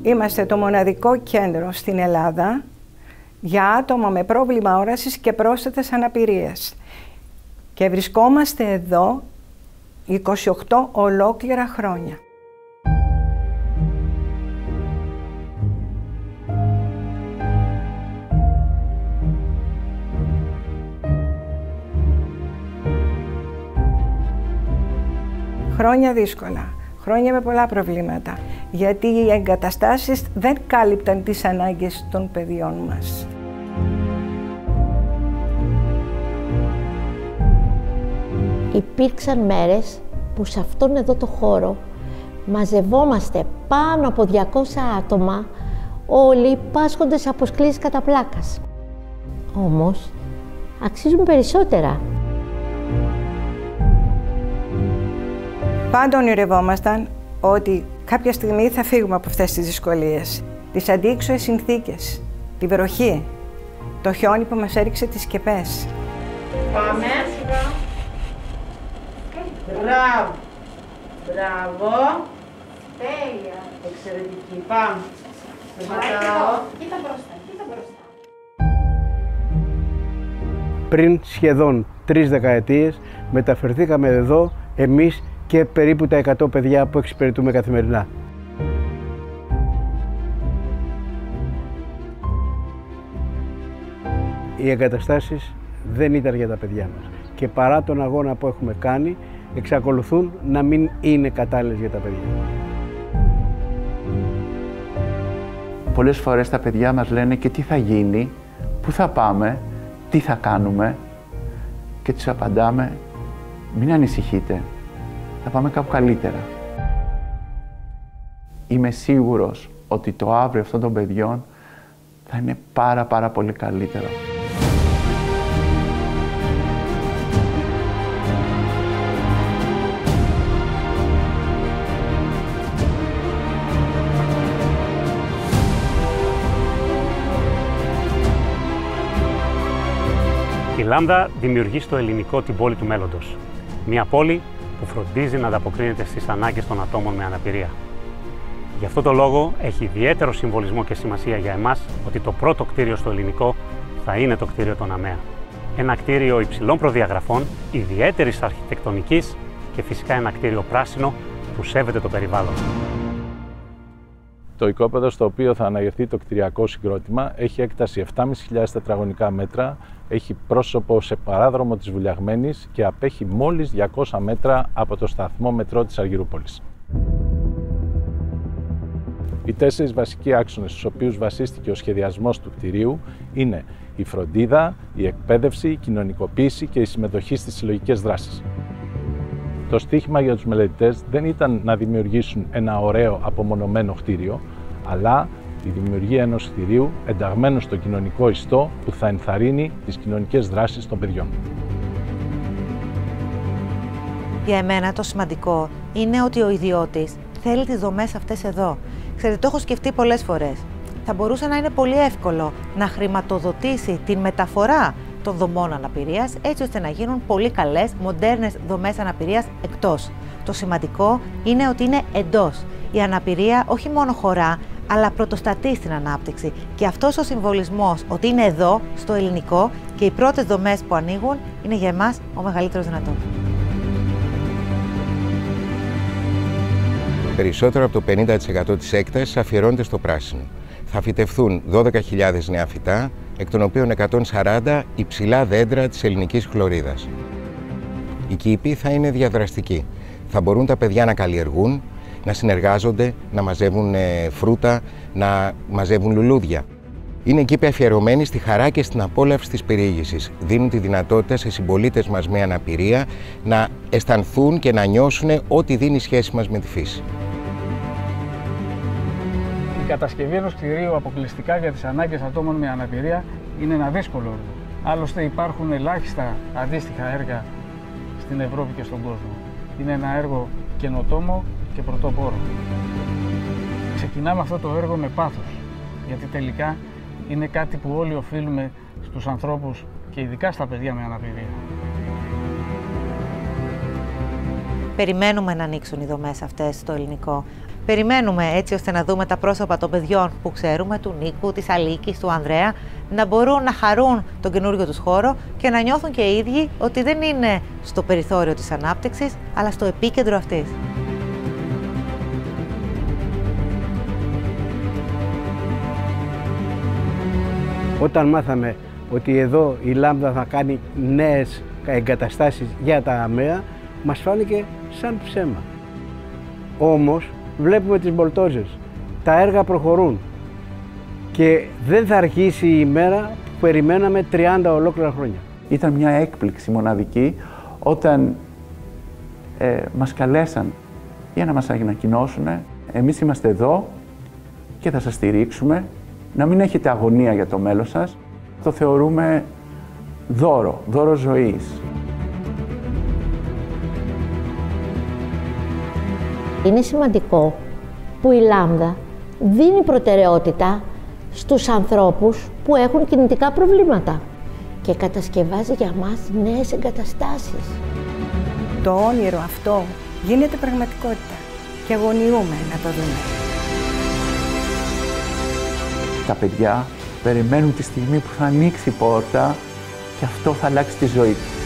Είμαστε το μοναδικό κέντρο στην Ελλάδα για άτομα με πρόβλημα όρασης και πρόσθετες αναπηρίες. Και βρισκόμαστε εδώ 28 ολόκληρα χρόνια. Χρόνια δύσκολα, χρόνια με πολλά προβλήματα, γιατί οι εγκαταστάσεις δεν κάλυπταν τις ανάγκες των παιδιών μας. Υπήρξαν μέρες που σε αυτόν εδώ το χώρο μαζευόμαστε πάνω από 200 άτομα, όλοι πάσχοντες από σκλήσεις κατά πλάκας. Όμως, αξίζουν περισσότερα. Πάντα ονειρευόμασταν ότι κάποια στιγμή θα φύγουμε από αυτές τις δυσκολίες. Τις αντίξωες συνθήκες, τη βροχή, το χιόνι που μας έριξε τις σκεπές. Πάμε. Μπράβο. Μπράβο. Τέλεια. Εξαιρετική. Πάμε. Κοίτα μπροστά, κοίτα μπροστά. Πριν σχεδόν 3 δεκαετίες μεταφερθήκαμε εδώ εμείς και περίπου τα 100 παιδιά που εξυπηρετούμε καθημερινά. Οι εγκαταστάσεις δεν ήταν για τα παιδιά μας και παρά τον αγώνα που έχουμε κάνει, εξακολουθούν να μην είναι κατάλληλες για τα παιδιά. Πολλές φορές τα παιδιά μας λένε και τι θα γίνει, πού θα πάμε, τι θα κάνουμε και τους απαντάμε, μην ανησυχείτε, θα πάμε κάπου καλύτερα. Είμαι σίγουρος ότι το αύριο αυτών των παιδιών θα είναι πάρα πολύ καλύτερο. Η Λάμδα δημιουργεί στο ελληνικό την πόλη του μέλλοντος. Μια πόλη που φροντίζει να ανταποκρίνεται στις ανάγκες των ατόμων με αναπηρία. Γι' αυτό το λόγο έχει ιδιαίτερο συμβολισμό και σημασία για εμάς ότι το πρώτο κτίριο στο ελληνικό θα είναι το κτίριο των ΑΜΕΑ. Ένα κτίριο υψηλών προδιαγραφών, ιδιαίτερης αρχιτεκτονικής και φυσικά ένα κτίριο πράσινο που σέβεται το περιβάλλον. Το οικόπεδο στο οποίο θα αναγερθεί το κτηριακό συγκρότημα έχει έκταση 7.500 τετραγωνικά μέτρα, έχει πρόσωπο σε παράδρομο της Βουλιαγμένης και απέχει μόλις 200 μέτρα από το σταθμό μετρό της Αργυρούπολης. Οι 4 βασικοί άξονες στους οποίους βασίστηκε ο σχεδιασμός του κτηρίου είναι η φροντίδα, η εκπαίδευση, η κοινωνικοποίηση και η συμμετοχή στις συλλογικές δράσεις. Το στίχημα για τους μελετητές δεν ήταν να δημιουργήσουν ένα ωραίο απομονωμένο κτίριο, αλλά η δημιουργία ενός κτηρίου ενταγμένο στο κοινωνικό ιστό που θα ενθαρρύνει τις κοινωνικές δράσεις των παιδιών. Για εμένα το σημαντικό είναι ότι ο ιδιώτης θέλει τις δομές αυτές εδώ. Ξέρετε, το έχω σκεφτεί πολλές φορές. Θα μπορούσε να είναι πολύ εύκολο να χρηματοδοτήσει την μεταφορά των δομών αναπηρίας, έτσι ώστε να γίνουν πολύ καλές, μοντέρνες δομές αναπηρίας εκτός. Το σημαντικό είναι ότι είναι εντός. Η αναπηρία όχι μόνο χωρά, αλλά πρωτοστατεί στην ανάπτυξη. Και αυτός ο συμβολισμός ότι είναι εδώ, στο ελληνικό, και οι πρώτες δομές που ανοίγουν, είναι για εμάς ο μεγαλύτερος δυνατός. Περισσότερο από το 50% της έκτασης αφιερώνεται στο πράσινο. Θα φυτευθούν 12.000 νέα φυτά, εκ των οποίων 140 υψηλά δέντρα της ελληνικής χλωρίδας. Η κήπη θα είναι διαδραστική. Θα μπορούν τα παιδιά να καλλιεργούν, να συνεργάζονται, να μαζεύουν φρούτα, να μαζεύουν λουλούδια. Είναι κήποι αφιερωμένοι στη χαρά και στην απόλαυση της περιήγησης. Δίνουν τη δυνατότητα σε συμπολίτες μας με αναπηρία να αισθανθούν και να νιώσουν ό,τι δίνει η σχέση μας με τη φύση. Η κατασκευή ενός κτηρίου αποκλειστικά για τις ανάγκες ατόμων με αναπηρία είναι ένα δύσκολο έργο. Άλλωστε υπάρχουν ελάχιστα αντίστοιχα έργα στην Ευρώπη και στον κόσμο. Είναι ένα έργο καινοτόμο και πρωτοπόρο. Ξεκινάμε αυτό το έργο με πάθος, γιατί τελικά είναι κάτι που όλοι οφείλουμε στους ανθρώπους και ειδικά στα παιδιά με αναπηρία. Περιμένουμε να ανοίξουν οι δομές αυτές στο ελληνικό. Περιμένουμε έτσι ώστε να δούμε τα πρόσωπα των παιδιών που ξέρουμε, του Νίκου, της Αλίκης, του Ανδρέα, να μπορούν να χαρούν τον καινούριο τους χώρο και να νιώθουν και οι ίδιοι ότι δεν είναι στο περιθώριο της ανάπτυξης, αλλά στο επίκεντρο αυτής. Όταν μάθαμε ότι εδώ η Λάμδα θα κάνει νέες εγκαταστάσεις για τα ΑΜΕΑ, μας φάνηκε σαν ψέμα. Όμως βλέπουμε τις μπολτόζες, τα έργα προχωρούν και δεν θα αρχίσει η ημέρα που περιμέναμε 30 ολόκληρα χρόνια. Ήταν μια έκπληξη μοναδική όταν μας καλέσαν για να μας ανακοινώσουν εμείς είμαστε εδώ και θα σας στηρίξουμε, να μην έχετε αγωνία για το μέλλον σας. Το θεωρούμε δώρο ζωής. Είναι σημαντικό που η Λάμδα δίνει προτεραιότητα στους ανθρώπους που έχουν κινητικά προβλήματα και κατασκευάζει για μας νέες εγκαταστάσεις. Το όνειρο αυτό γίνεται πραγματικότητα και αγωνιούμε να το δούμε. Τα παιδιά περιμένουν τη στιγμή που θα ανοίξει η πόρτα και αυτό θα αλλάξει τη ζωή τους.